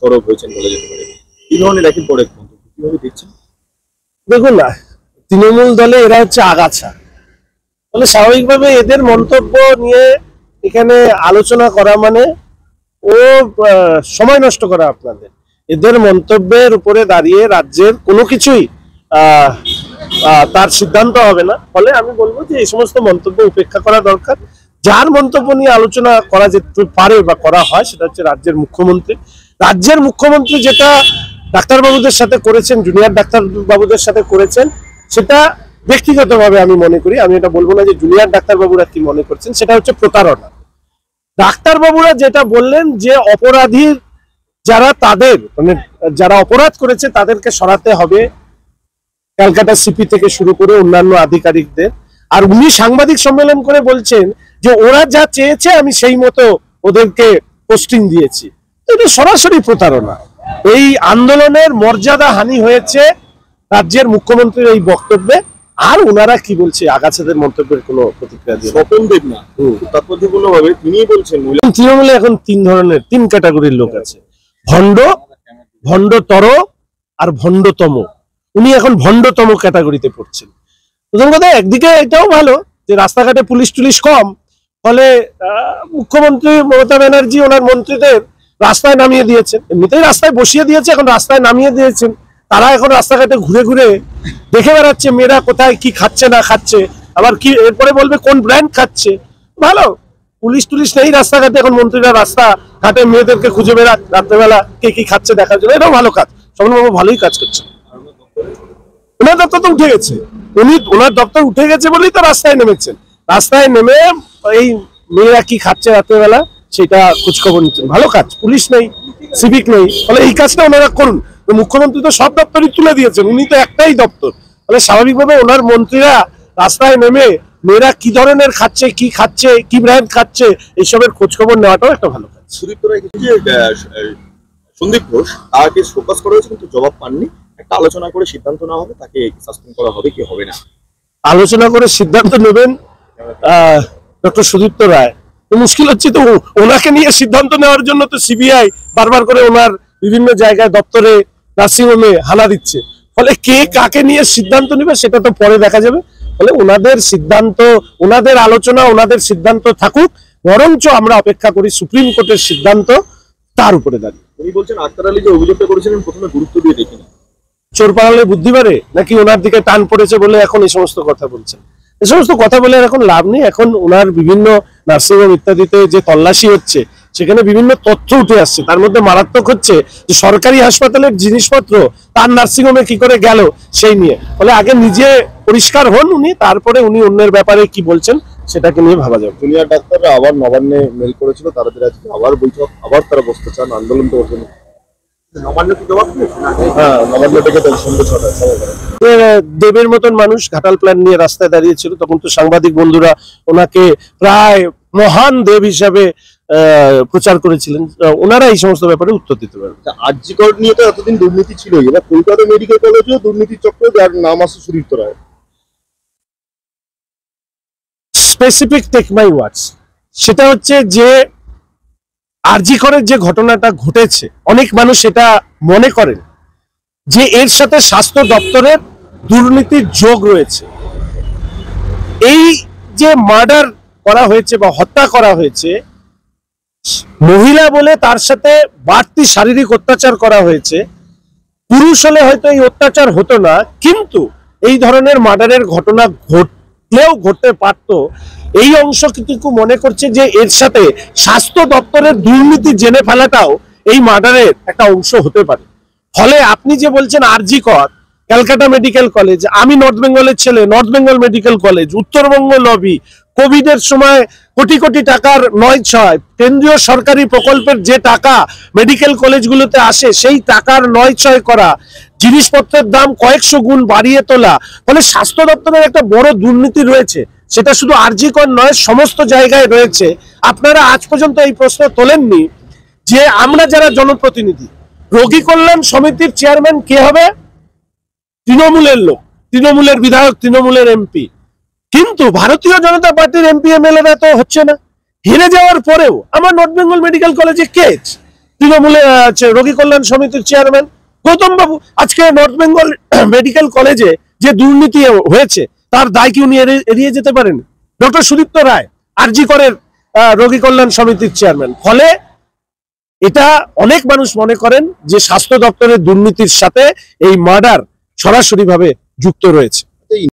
সরব হয়েছেন বলা যেতে পারে। কি ধরনের একই পরে মন্তব্য কিভাবে দেখছেন? দেখুন না, তৃণমূল দলে এরা হচ্ছে আগাছা, ফলে স্বাভাবিকভাবে এদের মন্তব্য নিয়ে এখানে আলোচনা করা মানে ও সময় নষ্ট করা আপনাদের। এদের মন্তব্যের উপরে দাঁড়িয়ে রাজ্যের কোনো কিছুই তার সিদ্ধান্ত হবে না। ফলে আমি বলবো যে এই সমস্ত মন্তব্য উপেক্ষা করা দরকার। যার মন্তব্য নিয়ে আলোচনা করা যেতে পারে বা করা হয় সেটা হচ্ছে রাজ্যের মুখ্যমন্ত্রী। রাজ্যের মুখ্যমন্ত্রী যেটা ডাক্তারবাবুদের সাথে করেছেন, জুনিয়র ডাক্তারবাবুদের সাথে করেছেন, সেটা ব্যক্তিগতভাবে আমি মনে করি, আমি এটা বলবো না যে জুনিয়র ডাক্তারবাবুরা কি মনে করছেন, সেটা হচ্ছে প্রতারণা। ডাক্তারবাবুরা যেটা বললেন যে অপরাধী যারা, তাদের মানে যারা অপরাধ করেছে তাদেরকে সরাতে হবে, ক্যালকাটা সিপি থেকে শুরু করে অন্যান্য আধিকারিকদের। আর উনি সাংবাদিক সম্মেলন করে বলছেন যে ওরা যা চেয়েছে আমি সেই মতো ওদেরকে পোস্টিং দিয়েছি। এটা সরাসরি প্রতারণা। এই আন্দোলনের মর্যাদা হানি হয়েছে রাজ্যের মুখ্যমন্ত্রীর এই বক্তব্যে। আর ওনারা কি বলছে, আগাছাদের মন্তব্যের কোনো প্রতিক্রিয়া দিয়ে স্বপন দেব না তাৎপর্যপূর্ণ ভাবে তিনি বলছেন তৃণমূলে এখন তিন ক্যাটাগরির লোক আছে, ভণ্ড, ভণ্ডতর আর ভণ্ডতম। উনি এখন ভণ্ডতম ক্যাটাগরিতে পড়ছেন। প্রথম কথা, একদিকে এটাও ভালো যে রাস্তাঘাটে পুলিশ টুলিশ কম, ফলে মুখ্যমন্ত্রী মমতা ব্যানার্জি ওনার মন্ত্রীদের রাস্তায় নামিয়ে দিয়েছেন। এমনিতেই রাস্তায় বসিয়ে দিয়েছে, এখন রাস্তায় নামিয়ে দিয়েছেন। তারা এখন রাস্তাঘাটে ঘুরে ঘুরে দেখে বেড়াচ্ছে মেয়েরা কোথায় কি খাচ্ছে না খাচ্ছে, আবার কি এরপরে বলবে কোন ব্র্যান্ড খাচ্ছে। ভালো, পুলিশ টুলিশ নেই রাস্তাঘাটে, এখন মন্ত্রীরা রাস্তা ঘাটে মেয়েদেরকে খুঁজে বেড়াক রাত্রেবেলা কে কি খাচ্ছে দেখার জন্য। এটাও ভালো কাজ, সবলবাবু ভালোই কাজ করছে। ওনার দপ্তর তো উঠে গেছে, ওনার দপ্তর উঠে গেছে বলেই তো রাস্তায় নেমেছেন। রাস্তায় নেমে এই মেয়েরা কি খাচ্ছে রাত্রেবেলা সেটা খোঁজখবর নিচ্ছেন। ভালো কাজ, পুলিশ নেই, সিভিক নেই, ফলে এই কাজটা ওনারা করুন। মুখ্যমন্ত্রী তো সব দপ্তরই তুলে দিয়েছেন, উনি তো একটাই দপ্তর, ফলে স্বাভাবিকভাবে ওনার মন্ত্রীরা রাস্তায় নেমে মেয়েরা কি ধরনের খাচ্ছে, কি ব্র্যান্ড খাচ্ছে, এইসবের খোঁজখবর নেওয়াটাও একটা ভালো কাজ। সন্দীপ ঘোষ তাকে ফোকাস করা হয়েছে কিন্তু জবাব পাননি। একটা আলোচনা করে সিদ্ধান্ত নেওয়া হবে তাকে সাসপেন্ড করা হবে কি হবে না। আলোচনা করে সিদ্ধান্ত নেবেন ডক্টর সুদীপ্ত রায়। মুশকিল হচ্ছে তো ওনাকে নিয়ে সিদ্ধান্ত নেওয়ার জন্য তো সিবিআই বারবার করে ওনার বিভিন্ন জায়গায় দপ্তরে নার্সিংহোমে হানা দিচ্ছে। ফলে কে কাকে নিয়ে সিদ্ধান্ত নেবে সেটা তো পরে দেখা যাবে। ফলে ওনাদের সিদ্ধান্ত, ওনাদের আলোচনা, ওনাদের সিদ্ধান্ত থাকুক, বরঞ্চ আমরা অপেক্ষা করি সুপ্রিম কোর্টের সিদ্ধান্ত। তার উপরে দাঁড়িয়ে উনি বলছেন আক্তার আলী যে অভিযোগটা করেছিলেন প্রথমে গুরুত্ব দিয়ে দেখিনি। চোর পালালে বুদ্ধি বাড়ে নাকি ওনার দিকে টান পড়েছে বলে এখন এই সমস্ত কথা বলছেন? এই সমস্ত কথা বলে এখন লাভ নেই। এখন ওনার বিভিন্ন নার্সিংহোম ইত্যাদিতে যে তল্লাশি হচ্ছে সেখানে বিভিন্ন তথ্য উঠে আসছে, তার মধ্যে মারাত্মক হচ্ছে যে সরকারি হাসপাতালের জিনিসপত্র তার নার্সিংহোমে কি করে গেল সেই নিয়ে। ফলে আগে নিজে পরিষ্কার হন উনি, তারপরে উনি অন্যের ব্যাপারে কি বলছেন সেটাকে নিয়ে ভাবা যাবে। জুনিয়র ডাক্তাররা আবার নবান্নে মেল করেছিল, তাদের আজকে আবার বৈঠক, আবার তারা বসতে চান, আন্দোলন তো করছেন। দেবের মতন মানুষ ঘাটাল প্ল্যান নিয়ে রাস্তায় দাঁড়িয়েছিল, তখন তো সাংবাদিক বন্ধুরা ওনাকে প্রায় মহান দেব হিসাবে প্রচার করেছিলেন। ওনারা এই সমস্ত ব্যাপারে উত্তর দিতে পারবেন। আরজিকর নিয়ে তো এতদিন দুর্নীতি ছিল, এবার কলকাতা মেডিকেল কলেজেও দুর্নীতির চক্র, যার নাম আছে Sudipta Roy. Specific take my ওয়ার্ডস, সেটা হচ্ছে যে আরজিকরের যে ঘটনাটা ঘটেছে, অনেক মানুষ এটা মনে করেন যে এর সাথে স্বাস্থ্য দপ্তরের দুর্নীতির যোগ রয়েছে। এই যে মার্ডার করা হয়েছে বা হত্যা করা হয়েছে, মহিলা বলে তার সাথে বাড়তি শারীরিক অত্যাচার করা হয়েছে। পুরুষ হলে হয়তো এই অত্যাচার হতো না, কিন্তু এই ধরনের মার্ডারের ঘটনা ঘটলেও ঘটতে পারত। এই অংশ কিন্তু মনে করছে যে এর সাথে স্বাস্থ্য দপ্তরের দুর্নীতি জেনে ফেলাটাও এই মার্ডারের একটা অংশ হতে পারে। ফলে আপনি যে বলছেন আরজিকর, ক্যালকাটা মেডিকেল কলেজ, আমি নর্থ বেঙ্গলের ছেলে, north Bengal medical college, Uttarbanga lobby, কোভিডের সময় কোটি কোটি টাকার ৯/৬ কেন্দ্রীয় সরকারি প্রকল্পের যে টাকা মেডিকেল কলেজগুলোতে আসে সেই টাকার ৯/৬ করা, জিনিসপত্রের দাম কয়েকশো গুণ বাড়িয়ে তোলা। ফলে স্বাস্থ্য দপ্তরের একটা বড় দুর্নীতি রয়েছে, সেটা শুধু আরজিকর নয়, সমস্ত জায়গায় রয়েছে। আপনারা আজ পর্যন্ত এই প্রশ্ন তোলেননি যে আমরা যারা জনপ্রতিনিধি, রোগী কল্যাণ সমিতির চেয়ারম্যান কে হবে? তৃণমূলের লোক, তৃণমূলের বিধায়ক, তৃণমূলের এমপি। কিন্তু ভারতীয় জনতা পার্টির এমপি এমএলএরা তো হচ্ছে না। হেরে যাওয়ার পরেও আমার নর্থ বেঙ্গল মেডিকেল কলেজে কেস, তৃণমূলের রোগী কল্যাণ সমিতির চেয়ারম্যান গৌতম বাবু। আজকে নর্থ বেঙ্গল মেডিকেল কলেজে যে দুর্নীতি হয়েছে তার দায় কি উনি এড়িয়ে যেতে পারেন? ডক্টর সুদীপ্ত রায় আরজি করের রোগী কল্যাণ সমিতির চেয়ারম্যান। ফলে এটা অনেক মানুষ মনে করেন যে স্বাস্থ্য দপ্তরের দুর্নীতির সাথে এই মার্ডার সরাসরি ভাবে যুক্ত রয়েছে।